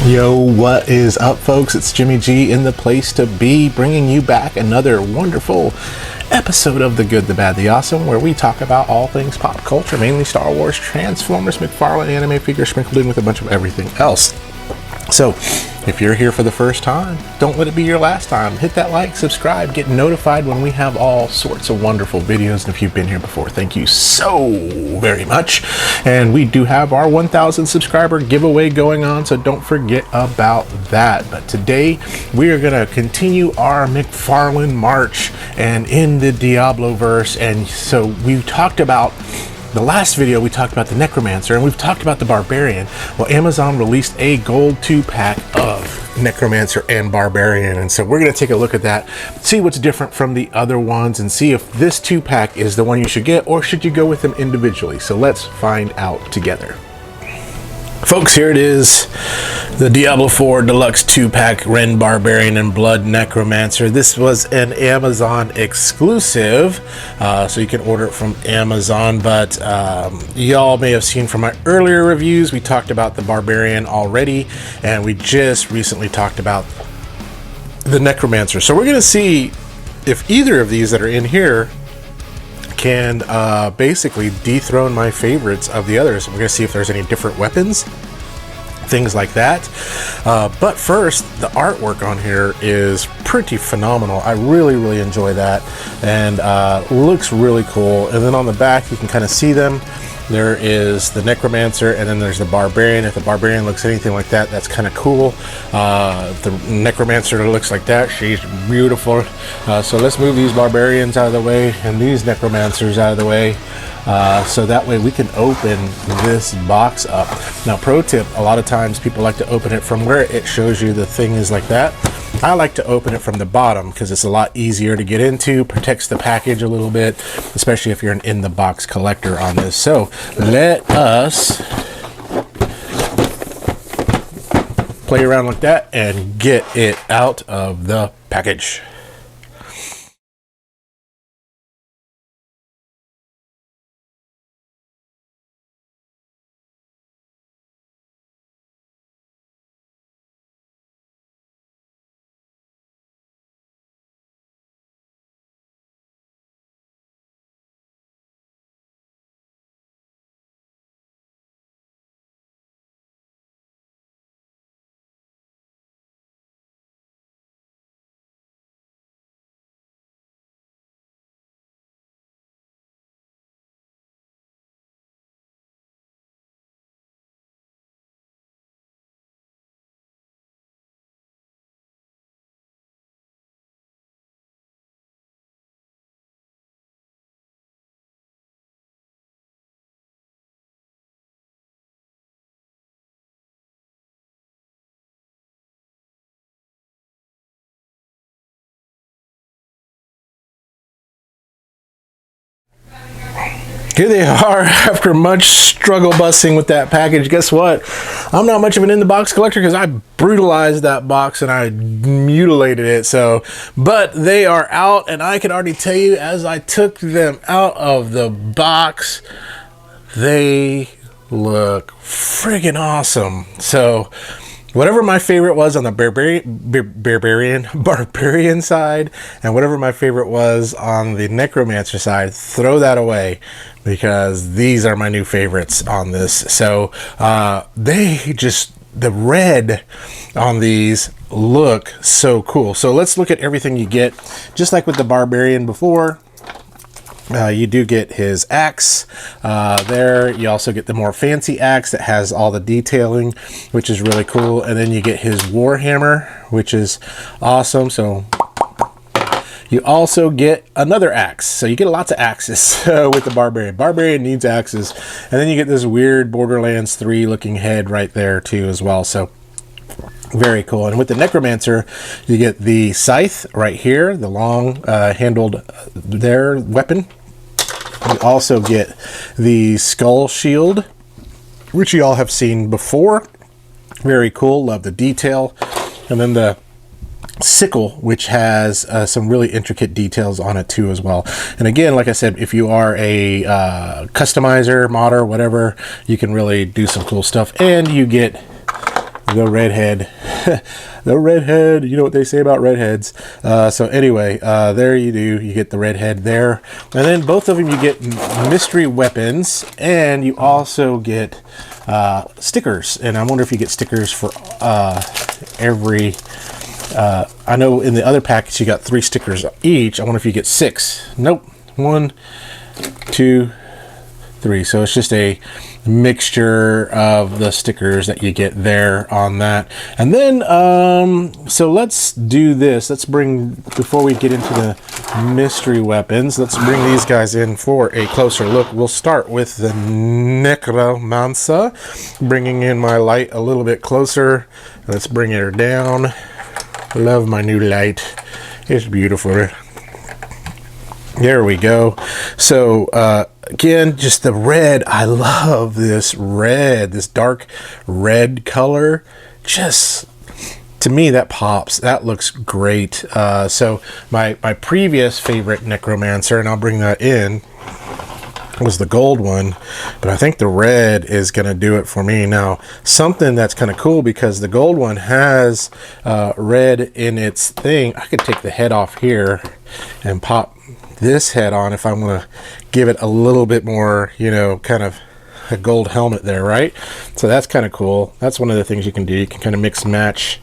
Yo, what is up, folks? It's Jimmy G in the place to be, bringing you back another wonderful episode of The Good, the Bad, the Awesome, where we talk about all things pop culture, mainly Star Wars, Transformers, McFarlane anime figures, sprinkled in with a bunch of everything else. So, if you're here for the first time, don't let it be your last time. Hit that like, subscribe, get notified when we have all sorts of wonderful videos. And if you've been here before, thank you so very much. And we do have our 1,000 subscriber giveaway going on, so don't forget about that. But today, we are going to continue our McFarlane March and in the Diablo verse. And so we talked about the last video, we talked about the Necromancer, and we've talked about the Barbarian. Well, Amazon released a gold 2-pack of Necromancer and Barbarian, and so we're going to take a look at that, see what's different from the other ones, and see if this 2-pack is the one you should get, or should you go with them individually. So let's find out together. Folks, here it is, the Diablo 4 Deluxe 2-pack Ren Barbarian and Blood Necromancer. This was an Amazon exclusive, so you can order it from Amazon, but y'all may have seen from my earlier reviews, we talked about the Barbarian already, and we just recently talked about the Necromancer. So we're going to see if either of these that are in here can basically dethrone my favorites of the others. We're going to see if there's any different weapons, things like that. But first, the artwork on here is pretty phenomenal. I really enjoy that, and looks really cool. And then on the back, you can kind of see them. There is the Necromancer, and then there's the Barbarian. If the Barbarian looks anything like that, that's kind of cool. The Necromancer looks like that. She's beautiful. So let's move these Barbarians out of the way and these Necromancers out of the way, so that way we can open this box up. Now, pro tip, a lot of times people like to open it from where it shows you the thing is like that. I like to open it from the bottom because it's a lot easier to get into, protects the package a little bit, especially if you're an in-the-box collector on this. So let us play around like that and get it out of the package. Here they are after much struggle busting with that package. Guess what? I'm not much of an in-the-box collector because I brutalized that box and I mutilated it. So, but they are out, and I can already tell you as I took them out of the box, they look friggin' awesome. So, whatever my favorite was on the Barbarian side, and whatever my favorite was on the Necromancer side, throw that away, because these are my new favorites on this. So the red on these look so cool. So let's look at everything you get. Just like with the Barbarian before, you do get his axe there. You also get the more fancy axe that has all the detailing, which is really cool. And then you get his Warhammer, which is awesome. So you also get another axe. So you get lots of axes with the Barbarian. Barbarian needs axes. And then you get this weird Borderlands 3 looking head right there too as well. So very cool. And with the Necromancer, you get the scythe right here, the long handled weapon. You also get the skull shield, which you all have seen before. Very cool. Love the detail. And then the sickle, which has some really intricate details on it too as well. And again, like I said, if you are a customizer, modder, whatever, you can really do some cool stuff. And you get the redhead. The redhead, you know what they say about redheads. So anyway, there you do. You get the redhead there. And then both of them, you get mystery weapons, and you also get stickers. And I wonder if you get stickers for every... I know in the other packets you got 3 stickers each. I wonder if you get 6. Nope. 1, 2, 3. So it's just a mixture of the stickers that you get there on that. And then so let's do this. Let's bring, before we get into the mystery weapons, let's bring these guys in for a closer look. We'll start with the Necromancer, bringing in my light a little bit closer. Let's bring her down. Love my new light. It's beautiful. There we go. So again, just the red. I love this red, this dark red color. Just, to me, that pops. That looks great. So my previous favorite Necromancer, and I'll bring that in, was the gold one, but I think the red is going to do it for me. Now, something that's kind of cool, because the gold one has red in its thing. I could take the head off here and pop this head on if I want to give it a little bit more, you know, kind of a gold helmet there, right? So that's kind of cool. That's one of the things you can do. You can kind of mix match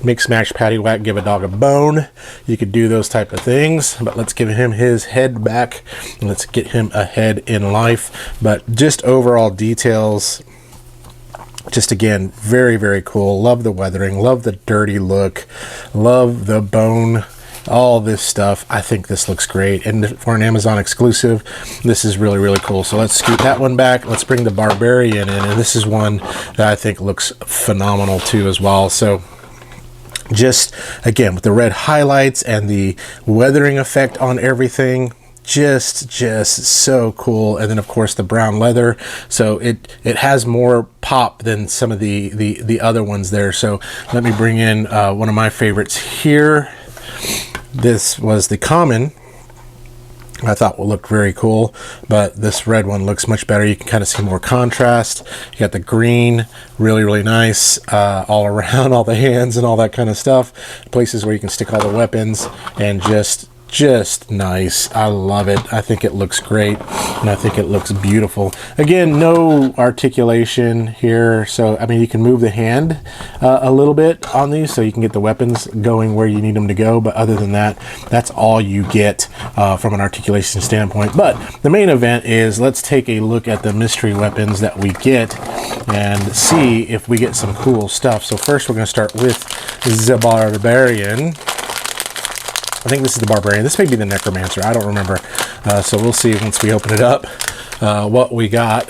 paddywhack, give a dog a bone. You could do those type of things, but let's give him his head back and let's get him ahead in life. But just overall details, just again, very, very cool. Love the weathering, love the dirty look, love the bone, all this stuff. I think this looks great, and for an Amazon exclusive, this is really, really cool. So let's scoot that one back. Let's bring the Barbarian in, and this is one that I think looks phenomenal too as well. So just again, with the red highlights and the weathering effect on everything, just so cool. And then of course the brown leather, so it has more pop than some of the other ones there. So let me bring in one of my favorites here. This was the common. I thought will look very cool, but this red one looks much better. You can kind of see more contrast. You got the green, really, really nice, all around, all the hands and all that kind of stuff. Places where you can stick all the weapons, and just nice. I love it. I think it looks great, and I think it looks beautiful. Again, no articulation here, so I mean, you can move the hand a little bit on these so you can get the weapons going where you need them to go, but other than that, that's all you get from an articulation standpoint. But the main event is, let's take a look at the mystery weapons that we get and see if we get some cool stuff. So first we're going to start with the Barbarian. I think this is the Barbarian. This may be the Necromancer. I don't remember. So we'll see once we open it up what we got.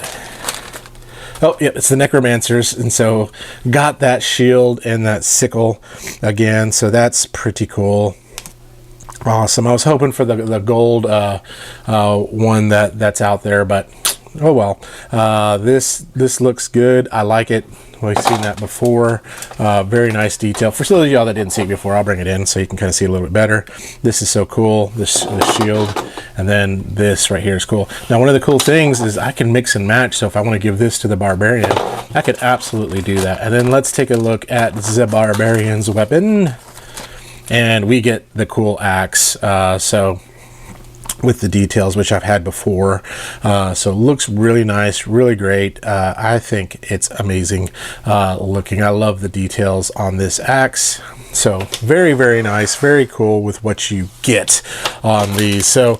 Oh, yeah, it's the Necromancers. And so got that shield and that sickle again. So that's pretty cool. Awesome. I was hoping for the gold one that's out there, but oh well. This looks good. I like it. We've seen that before. Very nice detail. For those of y'all that didn't see it before, I'll bring it in so you can kind of see it a little bit better. This is so cool, this shield. And then this right here is cool. Now, one of the cool things is I can mix and match. So if I want to give this to the Barbarian, I could absolutely do that. And then let's take a look at the Barbarian's weapon. And we get the cool axe. So with the details, which I've had before. So it looks really nice, really great. I think it's amazing looking. I love the details on this axe. So very, very nice, very cool with what you get on these. So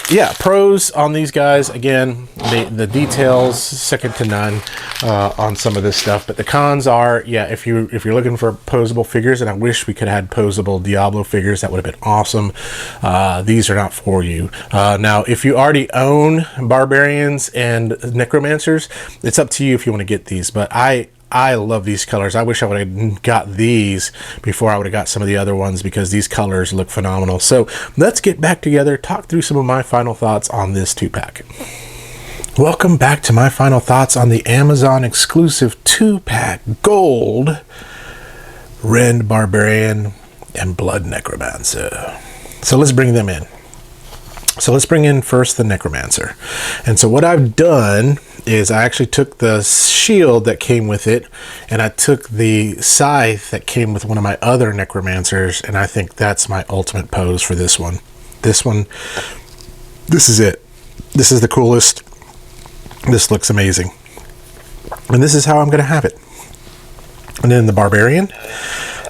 yeah, pros on these guys, again, the details second to none on some of this stuff. But the cons are, yeah, if you're looking for posable figures, and I wish we could have had posable Diablo figures, that would have been awesome. These are not for you. Now, if you already own Barbarians and Necromancers, it's up to you if you want to get these. But I love these colors. I wish I would have got these before I would have got some of the other ones, because these colors look phenomenal. So let's get back together, talk through some of my final thoughts on this 2-pack. Welcome back to my final thoughts on the Amazon exclusive 2-pack gold Red Barbarian and Blood Necromancer. So let's bring them in. So let's bring in first the Necromancer. And so what I've done is I actually took the shield that came with it, and I took the scythe that came with one of my other necromancers, and I think that's my ultimate pose for this one. This is it. This is the coolest. This looks amazing. And this is how I'm going to have it. And then the Barbarian,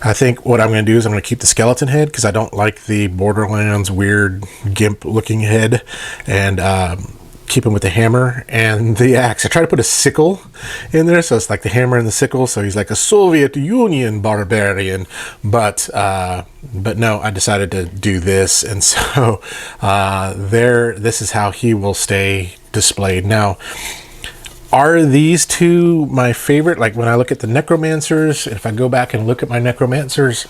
I think what I'm going to do is I'm going to keep the skeleton head because I don't like the Borderlands weird gimp looking head, and keep him with the hammer and the axe. I try to put a sickle in there, so it's like the hammer and the sickle, so he's like a Soviet Union barbarian, but no, I decided to do this, and so this is how he will stay displayed. Now, are these two my favorite? Like when I look at the necromancers, if I go back and look at my necromancers,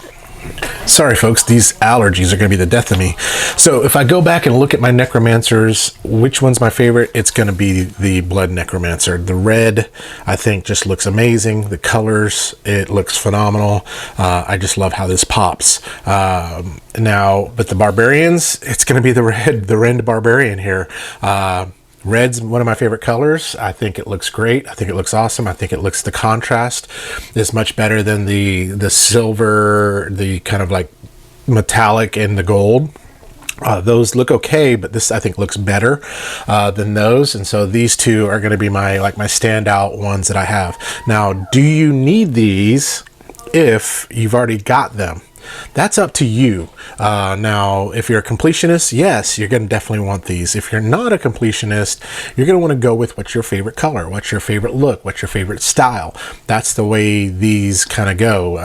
sorry folks, these allergies are going to be the death of me. So if I go back and look at my necromancers, which one's my favorite? It's going to be the blood necromancer. The red, I think, just looks amazing. The colors, it looks phenomenal. I just love how this pops. Now, but the barbarians, it's going to be the red barbarian here. Red's one of my favorite colors. I think it looks great. I think it looks awesome. I think the contrast is much better than the silver, the kind of like metallic and the gold. Those look okay, but this I think looks better than those, and so these two are going to be my standout ones that I have. Now, do you need these if you've already got them? That's up to you. Now, if you're a completionist, yes, you're going to definitely want these. If you're not a completionist, you're going to want to go with what's your favorite color, what's your favorite look, what's your favorite style. That's the way these kind of go.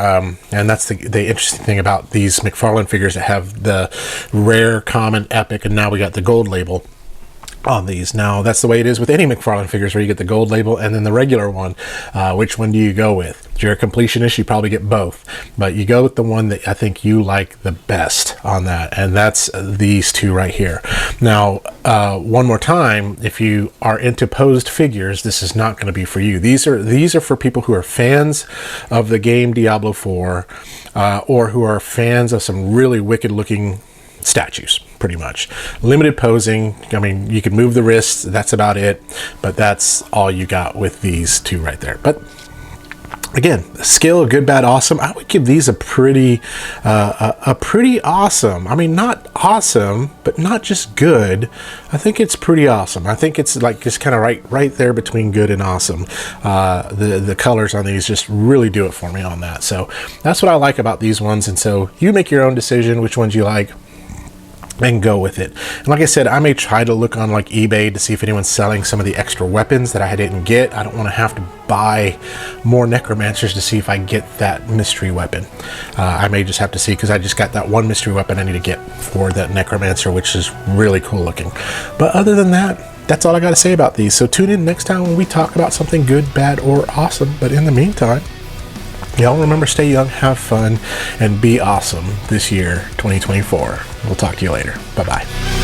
And that's the interesting thing about these McFarlane figures that have the rare, common, epic, and now we got the gold label on these. Now, that's the way it is with any McFarlane figures, where you get the gold label and then the regular one. Which one do you go with? If you're a completionist, you probably get both, but you go with the one that I think you like the best on that, and that's these two right here. Now, one more time, if you are into posed figures, this is not going to be for you. These are for people who are fans of the game Diablo 4, or who are fans of some really wicked looking statues, pretty much. Limited posing. I mean, you can move the wrists, that's about it, but that's all you got with these two right there. But again, scale of good, bad, awesome, I would give these a pretty awesome. I mean, not awesome, but not just good. I think it's pretty awesome. I think it's like just kind of right there between good and awesome. The colors on these just really do it for me on that. So that's what I like about these ones, and so you make your own decision which ones you like and go with it. And like I said, I may try to look on like eBay to see if anyone's selling some of the extra weapons that I didn't get. I don't want to have to buy more necromancers to see if I get that mystery weapon. I may just have to see, because I just got that one mystery weapon I need to get for that necromancer, which is really cool looking. But other than that, that's all I got to say about these. So tune in next time when we talk about something good, bad, or awesome. But in the meantime, y'all remember, stay young, have fun, and be awesome this year, 2024. We'll talk to you later. Bye-bye.